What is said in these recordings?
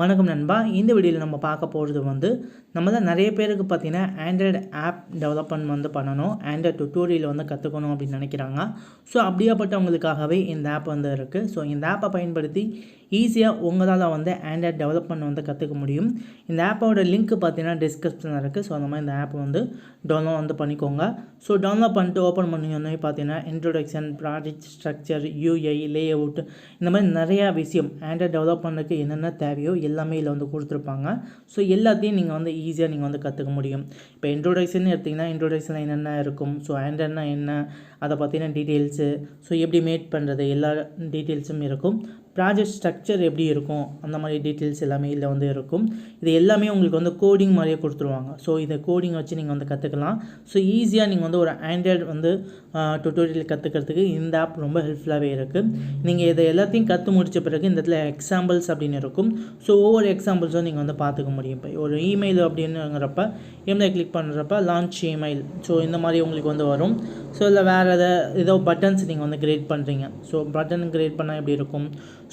வணக்கம் நண்பா. இந்த வீடியோவில் நம்ம பார்க்க போகிறது நம்ம தான் நிறைய பேருக்கு பார்த்தீங்கன்னா ஆண்ட்ராய்டு ஆப் டெவலப்மெண்ட் பண்ணணும், ஆண்ட்ராய்டு டுட்டோரியல் கற்றுக்கணும் அப்படின்னு நினைக்கிறாங்க. ஸோ அப்படியாப்பட்டவங்களுக்காகவே இந்த ஆப் இருக்குது. ஸோ இந்த ஆப்பை பயன்படுத்தி ஈஸியாக உங்களால் ஆண்ட்ராய்டு டெவலப்மெண்ட் கற்றுக்க முடியும். இந்த ஆப்போட லிங்க் பார்த்தீங்கன்னா டிஸ்கிரிப்ஷனில் இருக்குது. ஸோ அந்த மாதிரி இந்த ஆப் டவுன்லோட் பண்ணிக்கோங்க. ஸோ டவுன்லோட் பண்ணிட்டு ஓப்பன் பண்ணிங்கன்னா பார்த்தீங்கன்னா introduction, project structure, UI, lay out, இந்த மாதிரி நிறையா விஷயம் ஆண்ட்ராய்டு டெவலப்மெண்ட்டுக்கு என்னென்ன தேவையோ எல்லாமே இதில் கொடுத்துருப்பாங்க. ஸோ எல்லாத்தையும் நீங்கள் ஈஸியாக நீங்கள் கற்றுக்க முடியும். இப்போ இன்ட்ரோடக்ஷன் எடுத்திங்கன்னா இன்ட்ரோடக்ஷனில் என்னென்ன இருக்கும், ஸோ ஆண்ட்ராய்டுனா என்ன, அதை பற்றின டீட்டெயில்ஸு, ஸோ எப்படி மேட் பண்ணுறது எல்லா டீட்டெயில்ஸும் இருக்கும். ப்ராஜெக்ட் ஸ்ட்ரக்சர் எப்படி இருக்கும், அந்த மாதிரி டீட்டெயில்ஸ் எல்லாமே இதில் இருக்கும். இது எல்லாமே உங்களுக்கு கோடிங் மாதிரியே கொடுத்துருவாங்க. ஸோ இதை கோடிங் வச்சு நீங்கள் கற்றுக்கலாம். ஸோ ஈஸியாக நீங்கள் ஒரு ஆண்ட்ராய்டு டுட்டோரியல் கற்றுக்கிறதுக்கு இந்த ஆப் ரொம்ப ஹெல்ப்ஃபுல்லாகவே இருக்குது. நீங்கள் இதை எல்லாத்தையும் கற்று முடித்த பிறகு இந்த இடத்துல எக்ஸாம்பிள்ஸ் அப்படின்னு இருக்கும். ஸோ ஒவ்வொரு எக்ஸாம்பிள்ஸும் நீங்கள் பார்த்துக்க முடியும். இப்போ ஒரு இமெயில் அப்படின்னுங்கிறப்ப இமெயில் கிளிக் பண்ணுறப்ப லான்ச் இமெயில், ஸோ இந்த மாதிரி உங்களுக்கு வரும். ஸோ இல்லை வேறு ஏதோ பட்டன்ஸ் நீங்கள் கிரியேட் பண்ணுறீங்க. ஸோ பட்டன் கிரியேட் பண்ணால் எப்படி இருக்கும்,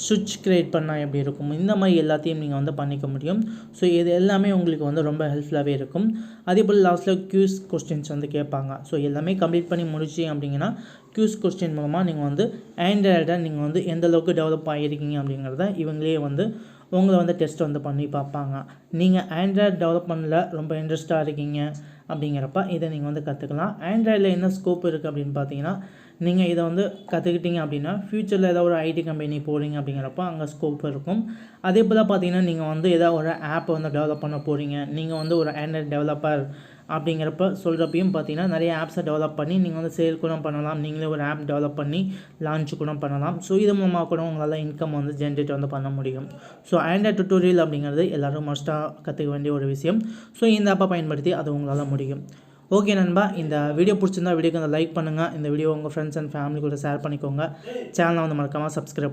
சுவிட்ச் கிரியேட் பண்ணால் எப்படி இருக்கும், இந்த மாதிரி எல்லாத்தையும் நீங்கள் பண்ணிக்க முடியும். ஸோ இது எல்லாமே உங்களுக்கு ரொம்ப ஹெல்ப்ஃபுல்லாகவே இருக்கும். அதே போல் லாஸ்ட்டில் க்யூஸ் கொஸ்டின்ஸ் கேட்பாங்க. ஸோ எல்லாமே கம்ப்ளீட் பண்ணி முடிச்சு அப்படிங்கன்னா க்யூஸ் கொஸ்டின் மூலமாக நீங்கள் ஆண்ட்ராய்டை நீங்கள் எந்த அளவுக்கு டெவலப் ஆகியிருக்கீங்க அப்படிங்கிறத இவங்களே உங்களை டெஸ்ட் பண்ணி பார்ப்பாங்க. நீங்கள் ஆண்ட்ராய்டு டெவலப்மெண்ட்டில் ரொம்ப இன்ட்ரெஸ்ட்டாக இருக்கீங்க அப்படிங்கிறப்ப இதை நீங்கள் கற்றுக்கலாம். ஆண்ட்ராய்டில் என்ன ஸ்கோப் இருக்குது அப்படின்னு பார்த்தீங்கன்னா, நீங்கள் இதை கற்றுக்கிட்டீங்க அப்படின்னா ஃப்யூச்சரில் ஏதாவது ஒரு ஐடி கம்பெனி போகிறீங்க அப்படிங்கிறப்ப அங்கே ஸ்கோப் இருக்கும். அதே போல் பார்த்தீங்கன்னா நீங்கள் ஏதாவது ஒரு ஆப்பை டெவலப் பண்ண போகிறீங்க, நீங்கள் ஒரு ஆண்ட்ராய்டு டெவலப்பர் அப்படிங்கிறப்ப சொல்கிறப்பையும் பார்த்தீங்கன்னா நிறைய ஆப்ஸை டெவலப் பண்ணி நீங்கள் சேல் கூட பண்ணலாம். நீங்களே ஒரு ஆப் டெவலப் பண்ணி லான்ச் கூட பண்ணலாம். ஸோ இது மூலமாக கூட உங்களால் இன்கம் ஜென்ரேட் பண்ண முடியும். ஸோ ஆண்ட்ராய்டு டுட்டோரியல் அப்படிங்கிறது எல்லோரும் மஸ்ட்டாக கற்றுக்க வேண்டிய ஒரு விஷயம். ஸோ இந்த ஆப்பை பயன்படுத்தி அது உங்களால் முடியும். ஓகே நண்பா, இந்த வீடியோ பிடிச்சிருந்தா வீடியோக்கு லைக் பண்ணுங்கள். இந்த வீடியோ உங்கள் ஃப்ரெண்ட்ஸ் அண்ட் ஃபேமிலி கூட ஷேர் பண்ணிக்கோங்க. சேனலை மறக்காமல் சப்ஸ்கிரைப்